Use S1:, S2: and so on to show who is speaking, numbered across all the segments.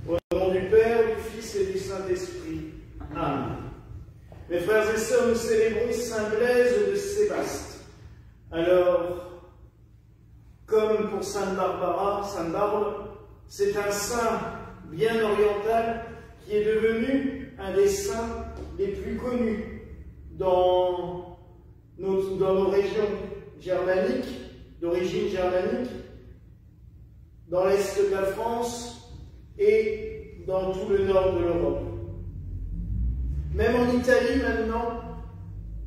S1: Au nom du Père, du Fils et du Saint-Esprit. Amen. Mes frères et sœurs, nous célébrons Saint Blaise de Sébaste. Alors, comme pour Sainte Barbara, Sainte Barbe, c'est un saint bien oriental qui est devenu un des saints les plus connus dans nos régions germaniques, d'origine germanique, dans l'est de la France et dans tout le nord de l'Europe. Même en Italie maintenant,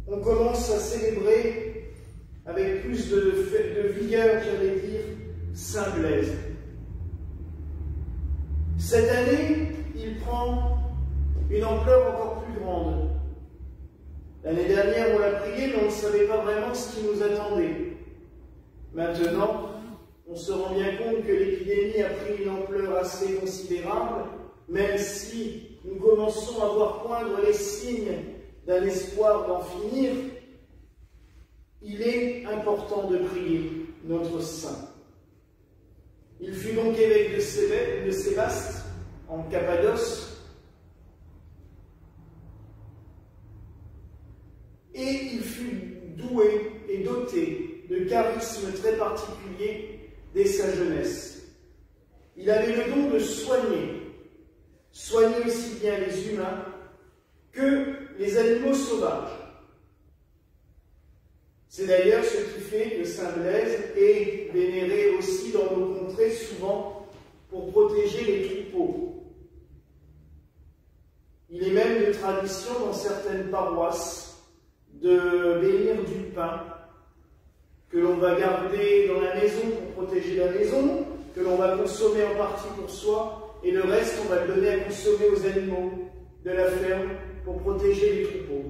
S1: on commence à célébrer avec plus de vigueur, j'allais dire, Saint Blaise. Cette année, il prend une ampleur encore plus grande. L'année dernière, on l'a prié, mais on ne savait pas vraiment ce qui nous attendait. Maintenant, on se rend bien compte que l'épidémie a pris une ampleur assez considérable, même si nous commençons à voir poindre les signes d'un espoir d'en finir. Il est important de prier notre saint. Il fut donc évêque de Sébaste, en Cappadoce, et il fut doué et doté de charismes très particuliers dès sa jeunesse. Il avait le don de soigner aussi bien les humains que les animaux sauvages. C'est d'ailleurs ce qui fait que Saint Blaise est vénéré aussi dans nos contrées, souvent pour protéger les troupeaux. Il est même de tradition dans certaines paroisses de bénir du pain que l'on va garder dans la maison pour protéger la maison, que l'on va consommer en partie pour soi, et le reste on va le donner à consommer aux animaux de la ferme pour protéger les troupeaux.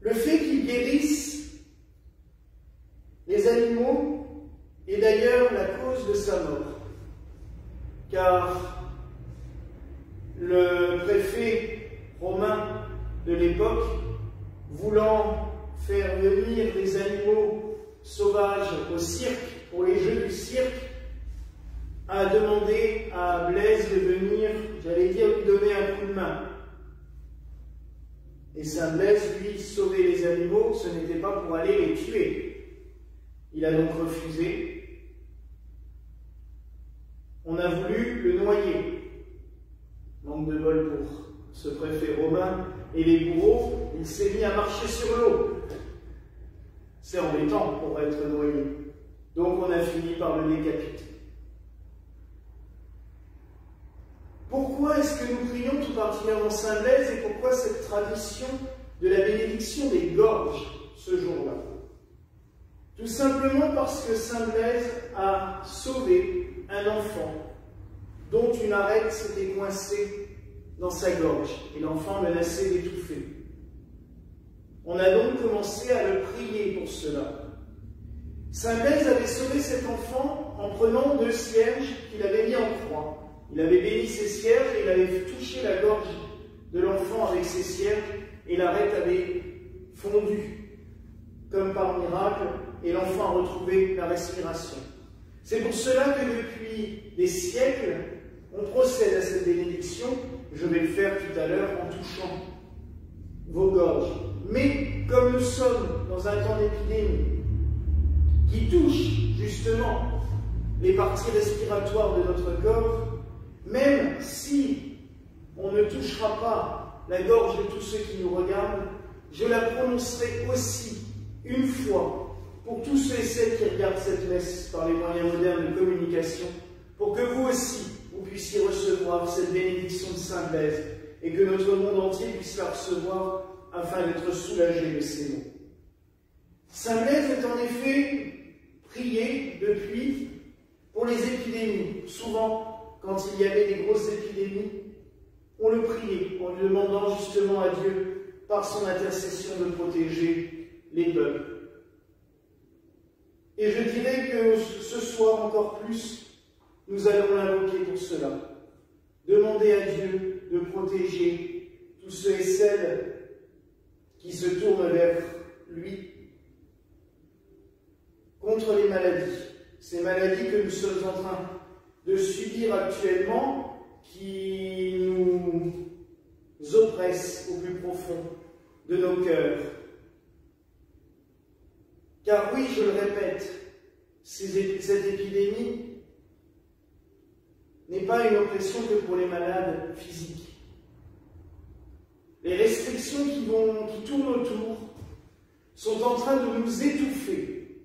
S1: Le fait qu'il guérisse les animaux est d'ailleurs la cause de sa mort, car le préfet romain de l'époque, voulant faire venir des animaux sauvages au cirque, pour les jeux du cirque, a demandé à Blaise de venir, j'allais dire, lui donner un coup de main. Et Saint Blaise, lui, sauver les animaux, ce n'était pas pour aller les tuer. Il a donc refusé. On a voulu le noyer. Manque de bol pour ce préfet romain et les bourreaux, il s'est mis à marcher sur l'eau. C'est embêtant pour être noyé. Donc on a fini par le décapiter. Pourquoi est-ce que nous prions tout particulièrement Saint Blaise et pourquoi cette tradition de la bénédiction des gorges ce jour-là? Tout simplement parce que Saint Blaise a sauvé un enfant dont une arête s'était coincée dans sa gorge et l'enfant menaçait d'étouffer. On a donc commencé à le prier pour cela. Saint Blaise avait sauvé cet enfant en prenant 2 cierges qu'il avait mis en croix. Il avait béni ces cierges et il avait touché la gorge de l'enfant avec ces cierges et l'arête avait fondu comme par miracle et l'enfant a retrouvé la respiration. C'est pour cela que depuis des siècles, on procède à cette bénédiction. Je vais le faire tout à l'heure en touchant vos gorges. Mais comme nous sommes dans un temps d'épidémie qui touche justement les parties respiratoires de notre corps, même si on ne touchera pas la gorge de tous ceux qui nous regardent, je la prononcerai aussi une fois pour tous ceux et celles qui regardent cette messe par les moyens modernes de communication, pour que vous aussi, vous puissiez recevoir cette bénédiction de Saint Blaise et que notre monde entier puisse la recevoir afin d'être soulagé de ces mots. Saint Blaise est en effet prié depuis pour les épidémies. Souvent, quand il y avait des grosses épidémies, on le priait en lui demandant justement à Dieu, par son intercession, de protéger les peuples. Et je dirais que ce soir encore plus, nous allons l'invoquer pour cela. Demander à Dieu de protéger tous ceux et celles qui se tournent vers lui contre les maladies. Ces maladies que nous sommes en train de subir actuellement qui nous oppresse au plus profond de nos cœurs. Car oui, je le répète, cette épidémie n'est pas une oppression que pour les malades physiques. Les restrictions qui tournent autour sont en train de nous étouffer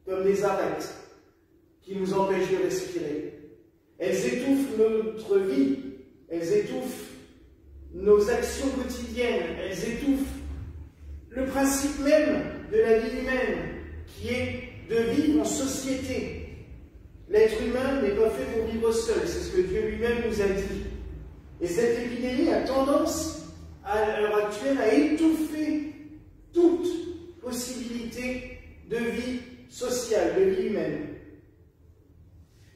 S1: comme des arêtes qui nous empêchent de respirer. Elles étouffent notre vie, elles étouffent nos actions quotidiennes, elles étouffent le principe même de la vie humaine, qui est de vivre en société. L'être humain n'est pas fait pour vivre seul, c'est ce que Dieu lui-même nous a dit. Et cette épidémie a tendance, à l'heure actuelle, à étouffer toute possibilité de vie sociale, de vie humaine.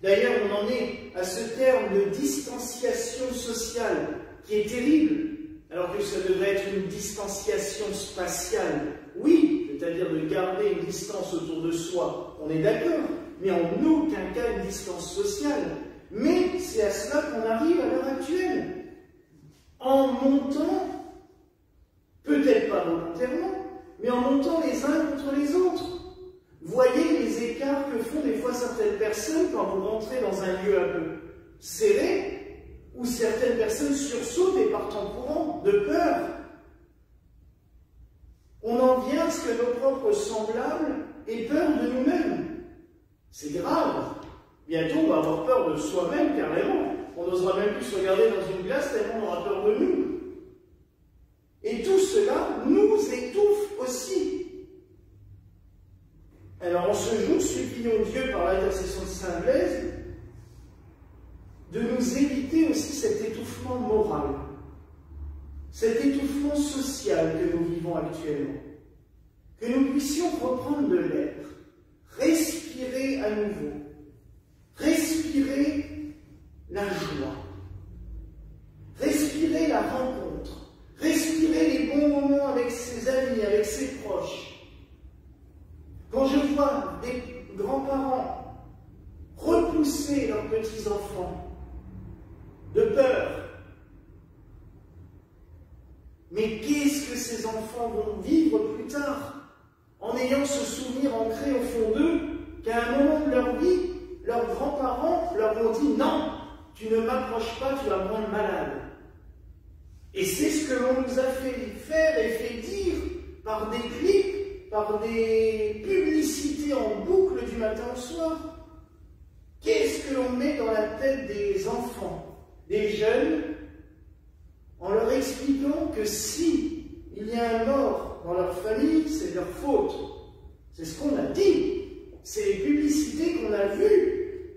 S1: D'ailleurs, on en est à ce terme de distanciation sociale qui est terrible, alors que ça devrait être une distanciation spatiale. Oui, c'est-à-dire de garder une distance autour de soi, on est d'accord, mais en aucun cas une distance sociale. Mais c'est à cela qu'on arrive à l'heure actuelle. En montant, peut-être pas volontairement, mais en montant les uns contre les autres. Voyez les écarts que font des fois certaines personnes quand vous rentrez dans un lieu un peu serré, où certaines personnes sursautent et partent en courant, de peur. On en vient à ce que nos propres semblables aient peur de nous-mêmes. C'est grave. Bientôt, on va avoir peur de soi-même, carrément. On n'osera même plus se regarder dans une glace tellement on aura peur de nous. Et tout cela nous étouffe aussi. Alors, en ce jour, supplions Dieu par l'intercession de Saint Blaise de nous éviter aussi cet étouffement moral, cet étouffement social que nous vivons actuellement. Que nous puissions reprendre de l'air, respirer à nouveau, respirer la joie, respirer la rencontre, respirer les bons moments avec ses amis, avec ses proches. Quand je vois des grands-parents repousser leurs petits-enfants de peur, mais qu'est-ce que ces enfants vont vivre plus tard en ayant ce souvenir ancré au fond d'eux qu'à un moment de leur vie, leurs grands-parents leur ont dit « Non, tu ne m'approches pas, tu vas me rendre malade ». Et c'est ce que l'on nous a fait faire et fait dire par des clips, par des publicités en boucle du matin au soir. Qu'est-ce que l'on met dans la tête des enfants, des jeunes, en leur expliquant que si il y a un mort dans leur famille, c'est leur faute. C'est ce qu'on a dit. C'est les publicités qu'on a vues.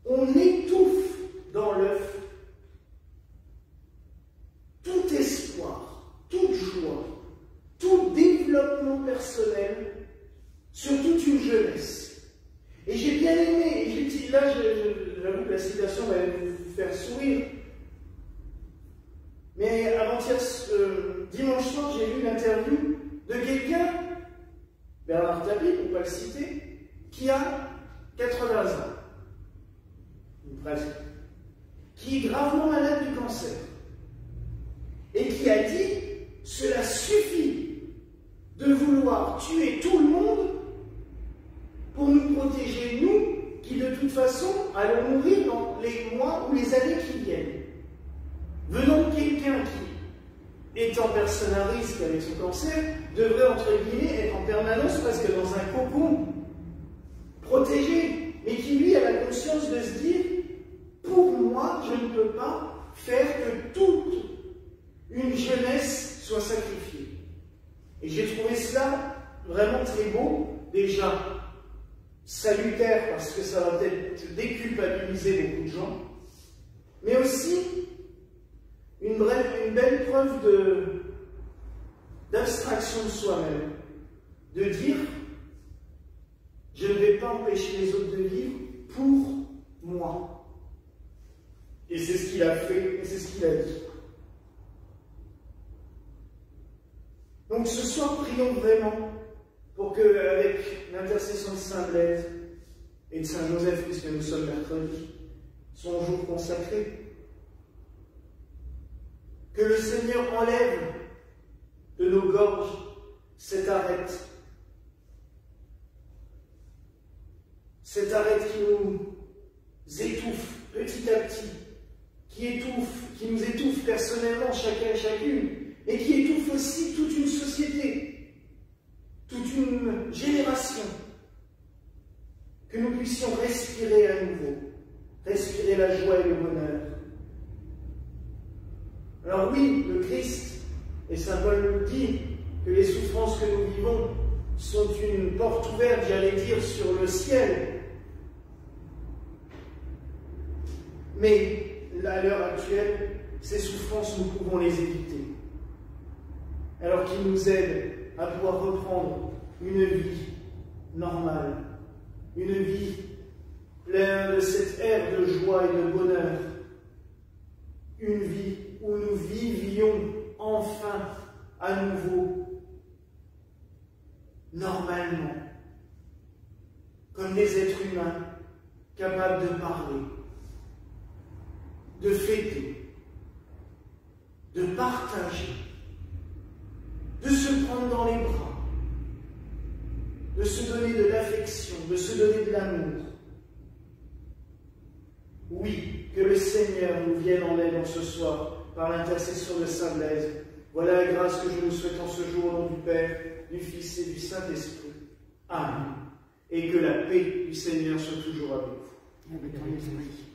S1: On étouffe dans l'œuf tout espoir, toute joie, tout développement personnel sur toute une jeunesse. Et j'ai bien aimé, et là j'avoue que la citation va vous faire sourire, mais avant-hier, dimanche soir, j'ai lu une interview de quelqu'un, Bernard Tapie, pour ne pas le citer, qui a 80 ans, ou presque, qui est gravement malade du cancer, et qui a dit « Cela suffit de vouloir tuer tout le monde pour nous protéger, nous, qui de toute façon allons mourir dans les mois ou les années qui viennent. » Venant de quelqu'un qui, étant personne à risque avec son cancer, devrait, entre guillemets, être en permanence presque dans un cocon protégé, mais qui, lui, a la conscience de se dire « Pour moi, je ne peux pas faire que toute une jeunesse soit sacrifiée. » Et j'ai trouvé cela vraiment très beau, déjà salutaire, parce que ça va peut-être déculpabiliser beaucoup de gens, mais aussi une belle preuve d'abstraction de soi-même, de dire « Je ne vais pas empêcher les autres de vivre pour moi. » Et c'est ce qu'il a fait, et c'est ce qu'il a dit. Donc ce soir, prions vraiment pour que, avec l'intercession de Saint Blaise, et de Saint Joseph, puisque nous sommes mercredi, son jour consacré. Que le Seigneur enlève de nos gorges cette arête qui nous étouffe petit à petit, qui nous étouffe personnellement, chacun et chacune, et qui étouffe aussi toute une société, toute une génération. Que nous puissions respirer à nouveau, respirer la joie et le bonheur. Alors oui, le Christ, et Saint Paul nous dit que les souffrances que nous vivons sont une porte ouverte, j'allais dire, sur le ciel. Mais à l'heure actuelle, ces souffrances, nous pouvons les éviter. Alors qu'il nous aide à pouvoir reprendre une vie normale, une vie pleine de cette ère de joie et de bonheur, une vie où nous vivions enfin à nouveau, normalement, comme des êtres humains capables de parler, de fêter, de partager, de se prendre dans les bras, de se donner de l'affection, de se donner de l'amour. Oui, que le Seigneur nous vienne en aide en ce soir par l'intercession de Saint Blaise. Voilà la grâce que je nous souhaite en ce jour au nom du Père, du Fils et du Saint-Esprit. Amen. Et que la paix du Seigneur soit toujours avec vous.